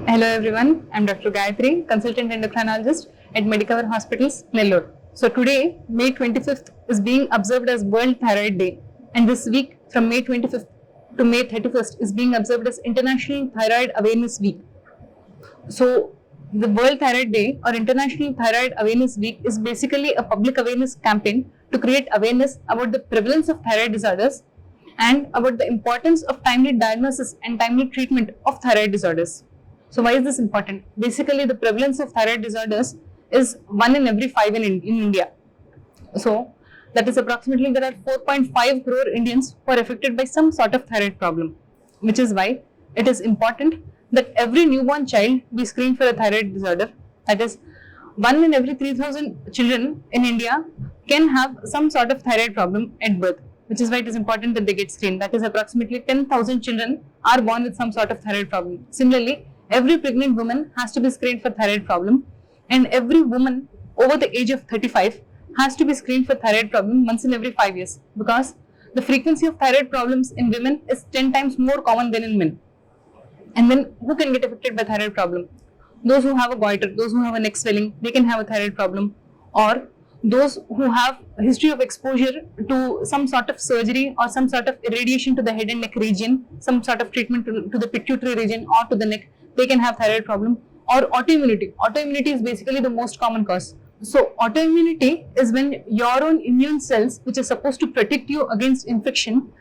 Hello everyone, I'm Dr. Gayatri, consultant endocrinologist at Medicover Hospitals, Nellore. So today, May 25th is being observed as World Thyroid Day, and this week from May 25th to May 31st is being observed as International Thyroid Awareness Week. So the World Thyroid Day or International Thyroid Awareness Week is basically a public awareness campaign to create awareness about the prevalence of thyroid disorders and about the importance of timely diagnosis and timely treatment of thyroid disorders. So why is this important? Basically, the prevalence of thyroid disorders is 1 in every 5 in India. So that is approximately there are 4.5 crore Indians who are affected by some sort of thyroid problem, which is why it is important that every newborn child be screened for a thyroid disorder. That is, 1 in every 3,000 children in India can have some sort of thyroid problem at birth, which is why it is important that they get screened. That is, approximately 10,000 children are born with some sort of thyroid problem. Similarly, every pregnant woman has to be screened for thyroid problem, and every woman over the age of 35 has to be screened for thyroid problem once in every 5 years, because the frequency of thyroid problems in women is 10 times more common than in men. And then who can get affected by thyroid problem? Those who have a goiter, those who have a neck swelling, they can have a thyroid problem, or those who have a history of exposure to some sort of surgery or some sort of irradiation to the head and neck region, some sort of treatment to the pituitary region or to the neck, they can have thyroid problem. Or autoimmunity. Autoimmunity is basically the most common cause. So autoimmunity is when your own immune cells, which are supposed to protect you against infection,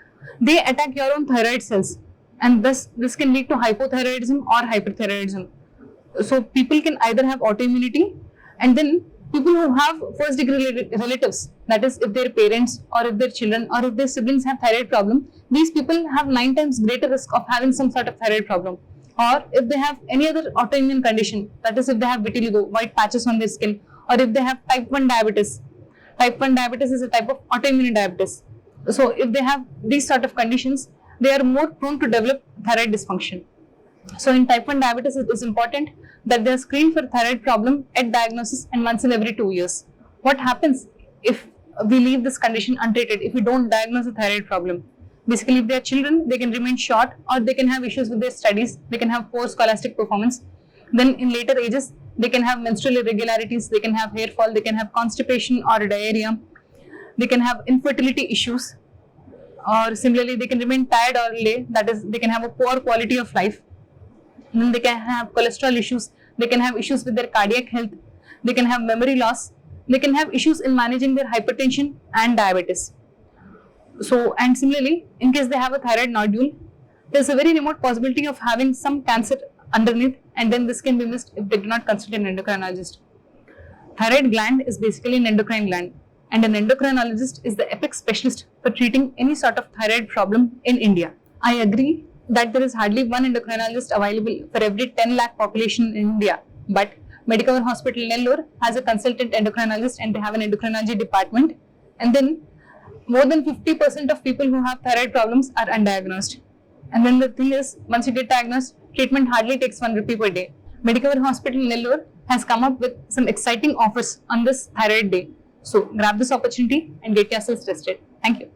they attack your own thyroid cells, and thus this can lead to hypothyroidism or hyperthyroidism. So people can either have autoimmunity, and then people who have first degree relatives, that is if their parents or if their children or if their siblings have thyroid problem, these people have 9 times greater risk of having some sort of thyroid problem. Or if they have any other autoimmune condition, that is if they have vitiligo, white patches on their skin, or if they have type 1 diabetes. Type 1 diabetes is a type of autoimmune diabetes. So if they have these sort of conditions, they are more prone to develop thyroid dysfunction. So in type 1 diabetes, it is important that they are screened for thyroid problem at diagnosis and once in every 2 years. What happens if we leave this condition untreated, if we don't diagnose a thyroid problem? Basically, if they are children, they can remain short, or they can have issues with their studies, they can have poor scholastic performance. Then in later ages, they can have menstrual irregularities, they can have hair fall, they can have constipation or diarrhea, they can have infertility issues, or similarly, they can remain tired or lay, that is, they can have a poor quality of life. And then they can have cholesterol issues, they can have issues with their cardiac health, they can have memory loss, they can have issues in managing their hypertension and diabetes. So, and similarly, in case they have a thyroid nodule, there's a very remote possibility of having some cancer underneath, and then this can be missed if they do not consult an endocrinologist. Thyroid gland is basically an endocrine gland, and an endocrinologist is the apex specialist for treating any sort of thyroid problem in India. I agree that there is hardly one endocrinologist available for every 10 lakh population in India, but Medicover Hospital Nellore has a consultant endocrinologist, and they have an endocrinology department, and then more than 50% of people who have thyroid problems are undiagnosed. And then the thing is, once you get diagnosed, treatment hardly takes 1 rupee per day. Medicover Hospital Nellore has come up with some exciting offers on this thyroid day. So grab this opportunity and get yourselves tested. Thank you.